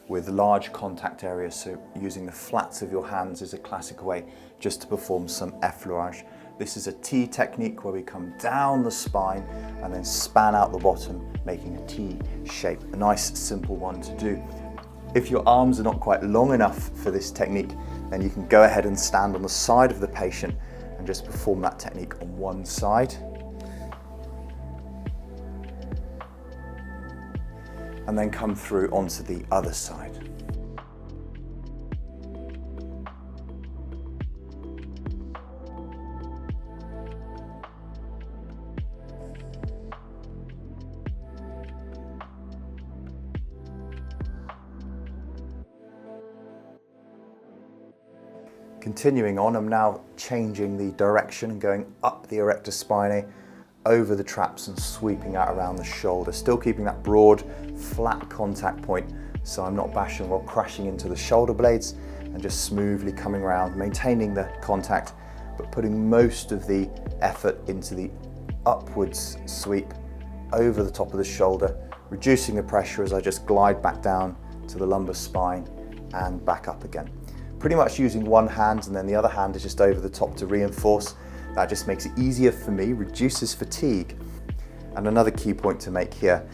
with large contact areas, so using the flats of your hands is a classic way just to perform some effleurage. This is a T technique where we come down the spine and then span out the bottom, making a T shape. A nice simple one to do. If your arms are not quite long enough for this technique, then you can go ahead and stand on the side of the patient and just perform that technique on one side. And then come through onto the other side. Continuing on, I'm now changing the direction and going up the erector spinae, over the traps and sweeping out around the shoulder, still keeping that broad, flat contact point so I'm not bashing or crashing into the shoulder blades, and just smoothly coming around, maintaining the contact, but putting most of the effort into the upwards sweep over the top of the shoulder, reducing the pressure as I just glide back down to the lumbar spine and back up again. Pretty much using one hand, and then the other hand is just over the top to reinforce. That just makes it easier for me, reduces fatigue. And another key point to make here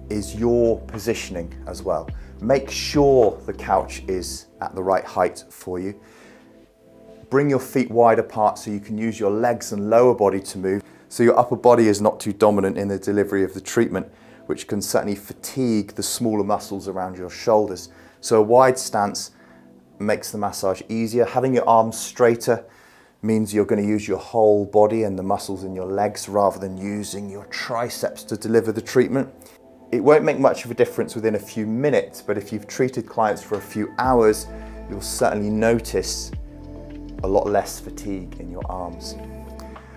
is your positioning as well. Make sure the couch is at the right height for you. Bring your feet wide apart so you can use your legs and lower body to move, so your upper body is not too dominant in the delivery of the treatment, which can certainly fatigue the smaller muscles around your shoulders. So a wide stance makes the massage easier. Having your arms straighter means you're going to use your whole body and the muscles in your legs rather than using your triceps to deliver the treatment. It won't make much of a difference within a few minutes, but if you've treated clients for a few hours, you'll certainly notice a lot less fatigue in your arms.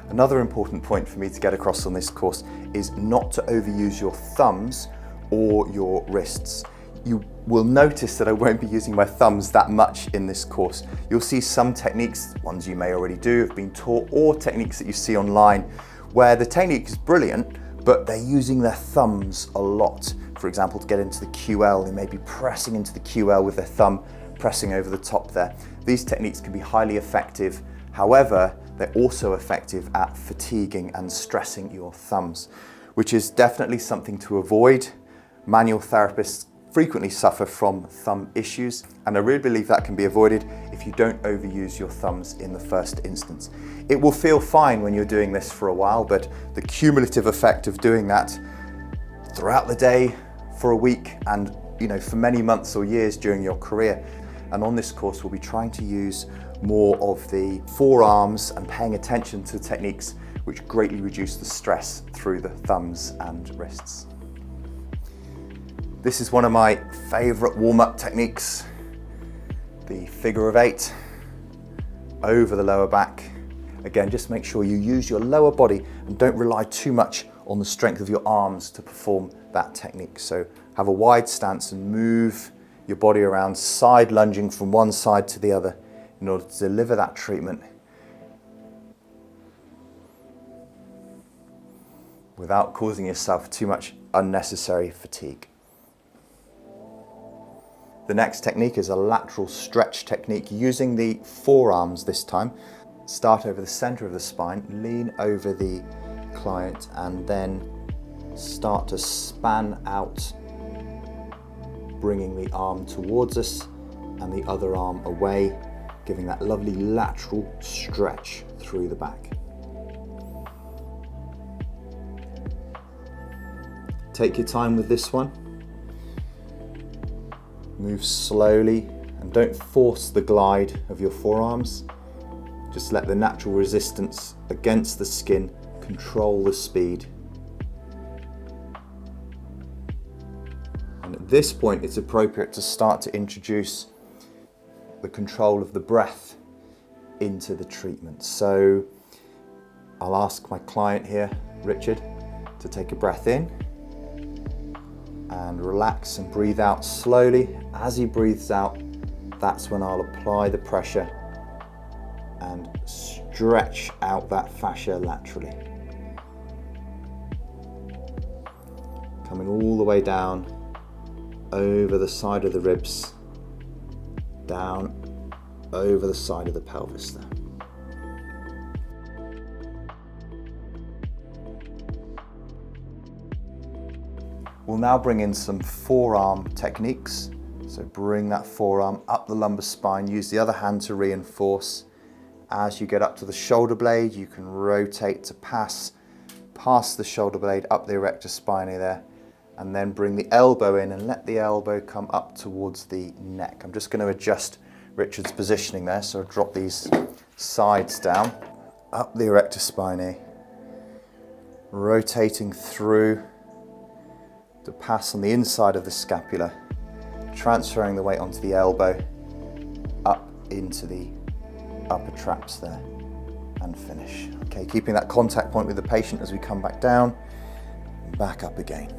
Another important point for me to get across on this course is not to overuse your thumbs or your wrists. You will notice that I won't be using my thumbs that much in this course. You'll see some techniques, ones you may already do, have been taught, or techniques that you see online, where the technique is brilliant, but they're using their thumbs a lot. For example, to get into the QL, they may be pressing into the QL with their thumb, pressing over the top there. These techniques can be highly effective. However, they're also effective at fatiguing and stressing your thumbs, which is definitely something to avoid. Manual therapists frequently suffer from thumb issues, and I really believe that can be avoided if you don't overuse your thumbs in the first instance. It will feel fine when you're doing this for a while, but the cumulative effect of doing that throughout the day, for a week, and for many months or years during your career. And on this course, we'll be trying to use more of the forearms and paying attention to techniques which greatly reduce the stress through the thumbs and wrists. This is one of my favorite warm-up techniques, the figure of 8 over the lower back. Again, just make sure you use your lower body and don't rely too much on the strength of your arms to perform that technique. So have a wide stance and move your body around, side lunging from one side to the other in order to deliver that treatment without causing yourself too much unnecessary fatigue. The next technique is a lateral stretch technique using the forearms this time. Start over the center of the spine, lean over the client, and then start to span out, bringing the arm towards us and the other arm away, giving that lovely lateral stretch through the back. Take your time with this one. Move slowly and don't force the glide of your forearms. Just let the natural resistance against the skin control the speed. And at this point, it's appropriate to start to introduce the control of the breath into the treatment. So I'll ask my client here, Richard, to take a breath in and relax and breathe out slowly. As he breathes out, that's when I'll apply the pressure and stretch out that fascia laterally. Coming all the way down over the side of the ribs, down over the side of the pelvis there. We'll now bring in some forearm techniques. So bring that forearm up the lumbar spine, use the other hand to reinforce. As you get up to the shoulder blade, you can rotate to pass past the shoulder blade up the erector spinae there, and then bring the elbow in and let the elbow come up towards the neck. I'm just going to adjust Richard's positioning there, so I'll drop these sides down, up the erector spinae, rotating through to pass on the inside of the scapula, transferring the weight onto the elbow, up into the upper traps there, and finish. Okay, keeping that contact point with the patient as we come back down, back up again.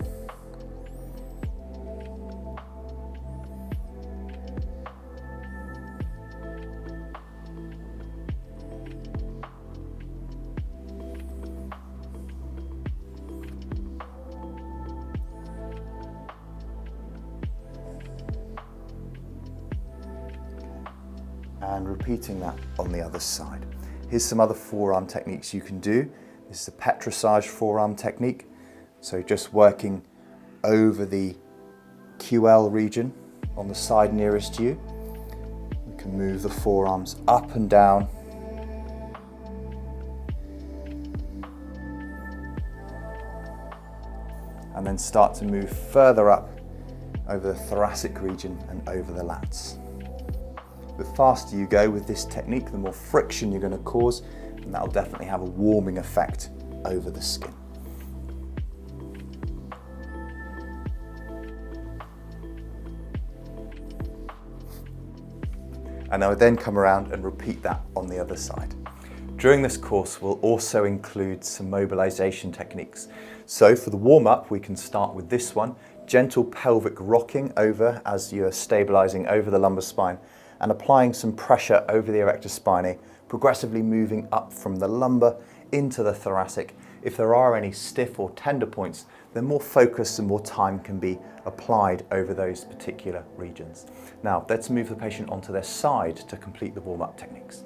And repeating that on the other side. Here's some other forearm techniques you can do. This is a petrissage forearm technique. So just working over the QL region on the side nearest to you. You can move the forearms up and down. And then start to move further up over the thoracic region and over the lats. The faster you go with this technique, the more friction you're going to cause, and that'll definitely have a warming effect over the skin. And I would then come around and repeat that on the other side. During this course, we'll also include some mobilization techniques. So for the warm-up, we can start with this one, gentle pelvic rocking over as you're stabilizing over the lumbar spine, and applying some pressure over the erector spinae, progressively moving up from the lumbar into the thoracic. If there are any stiff or tender points, then more focus and more time can be applied over those particular regions. Now, let's move the patient onto their side to complete the warm-up techniques.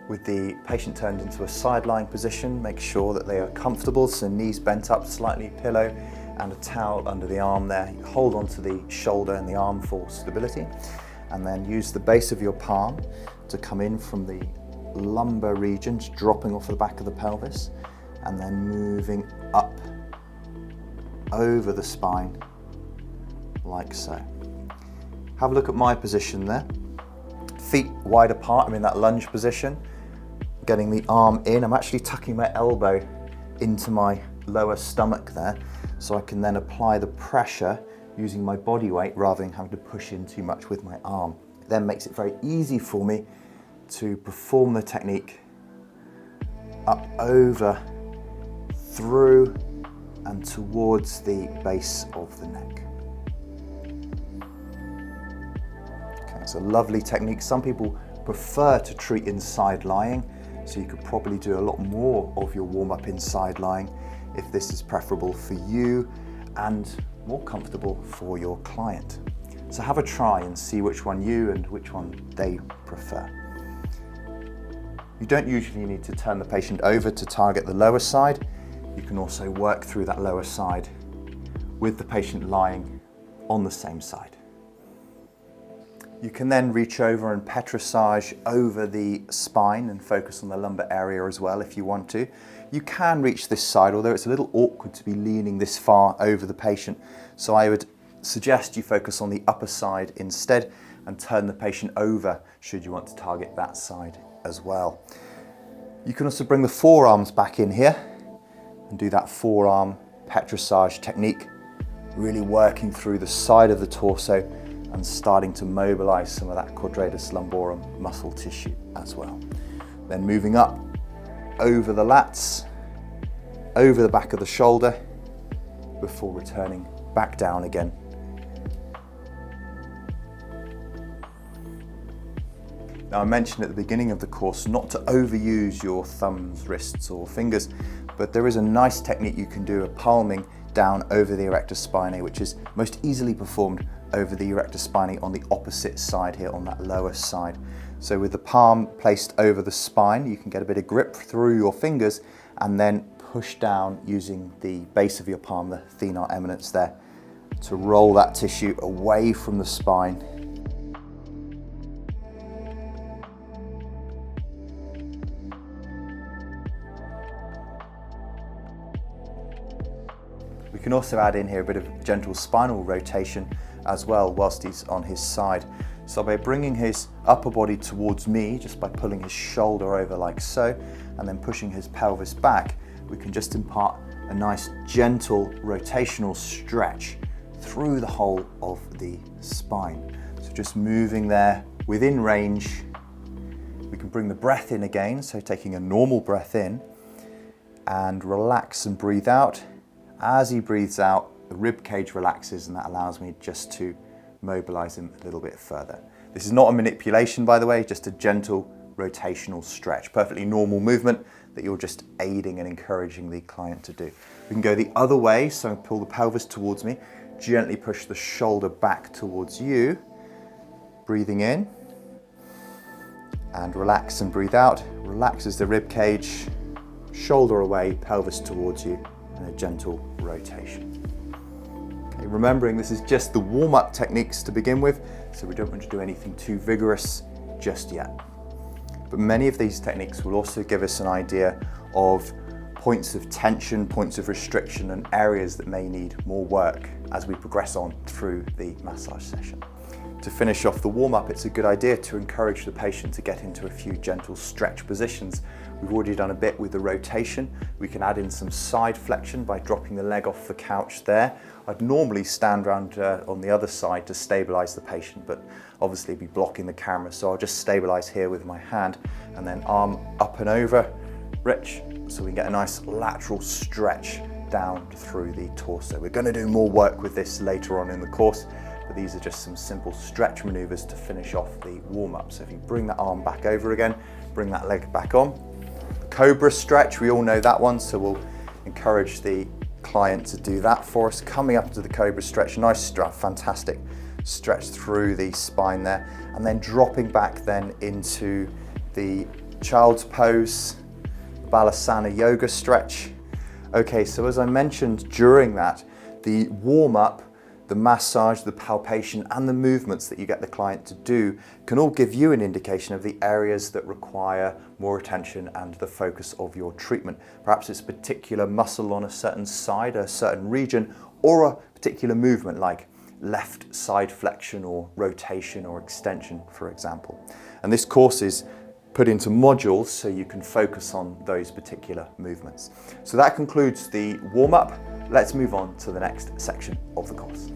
With the patient turned into a side-lying position, make sure that they are comfortable, so knees bent up slightly, pillow and a towel under the arm there. Hold onto the shoulder and the arm for stability. And then use the base of your palm to come in from the lumbar region, just dropping off the back of the pelvis, and then moving up over the spine, like so. Have a look at my position there. Feet wide apart, I'm in that lunge position. Getting the arm in, I'm actually tucking my elbow into my lower stomach there, so I can then apply the pressure using my body weight rather than having to push in too much with my arm. It then makes it very easy for me to perform the technique up over, through and towards the base of the neck. Okay, it's a lovely technique. Some people prefer to treat inside lying, so you could probably do a lot more of your warm-up inside lying if this is preferable for you and more comfortable for your client. So have a try and see which one you and which one they prefer. You don't usually need to turn the patient over to target the lower side. You can also work through that lower side with the patient lying on the same side. You can then reach over and petrissage over the spine and focus on the lumbar area as well if you want to. You can reach this side, although it's a little awkward to be leaning this far over the patient. So I would suggest you focus on the upper side instead and turn the patient over should you want to target that side as well. You can also bring the forearms back in here and do that forearm petrissage technique, really working through the side of the torso and starting to mobilize some of that quadratus lumborum muscle tissue as well. Then moving up over the lats, over the back of the shoulder, before returning back down again. Now, I mentioned at the beginning of the course not to overuse your thumbs, wrists or fingers, but there is a nice technique you can do, a palming down over the erector spinae, which is most easily performed over the erector spinae on the opposite side here, on that lower side. So with the palm placed over the spine, you can get a bit of grip through your fingers and then push down using the base of your palm, the thenar eminence there, to roll that tissue away from the spine. We can also add in here a bit of gentle spinal rotation as well whilst he's on his side. So by bringing his upper body towards me, just by pulling his shoulder over like so, and then pushing his pelvis back, we can just impart a nice gentle rotational stretch through the whole of the spine. So just moving there within range. We can bring the breath in again, so taking a normal breath in and relax and breathe out. As he breathes out, the rib cage relaxes, and that allows me just to mobilize him a little bit further. This is not a manipulation, by the way, just a gentle rotational stretch. Perfectly normal movement that you're just aiding and encouraging the client to do. We can go the other way, so pull the pelvis towards me, gently push the shoulder back towards you, breathing in, and relax and breathe out. Relaxes the rib cage, shoulder away, pelvis towards you, and a gentle rotation. Okay, remembering this is just the warm-up techniques to begin with, so we don't want to do anything too vigorous just yet. But many of these techniques will also give us an idea of points of tension, points of restriction, and areas that may need more work as we progress on through the massage session. To finish off the warm-up, it's a good idea to encourage the patient to get into a few gentle stretch positions. We've already done a bit with the rotation. We can add in some side flexion by dropping the leg off the couch there. I'd normally stand around on the other side to stabilize the patient, but obviously be blocking the camera, so I'll just stabilize here with my hand and then arm up and over, Rich, so we can get a nice lateral stretch down through the torso. We're going to do more work with this later on in the course, but these are just some simple stretch maneuvers to finish off the warm-up. So if you bring that arm back over again, bring that leg back on. Cobra stretch, we all know that one, so we'll encourage the client to do that for us. Coming up to the Cobra stretch, nice, fantastic stretch through the spine there, and then dropping back then into the child's pose, Balasana yoga stretch. Okay, so as I mentioned during that, the warm-up, the massage, the palpation, and the movements that you get the client to do can all give you an indication of the areas that require more attention and the focus of your treatment. Perhaps it's a particular muscle on a certain side, a certain region, or a particular movement like left side flexion or rotation or extension, for example. And this course is put into modules so you can focus on those particular movements. So that concludes the warm-up. Let's move on to the next section of the course.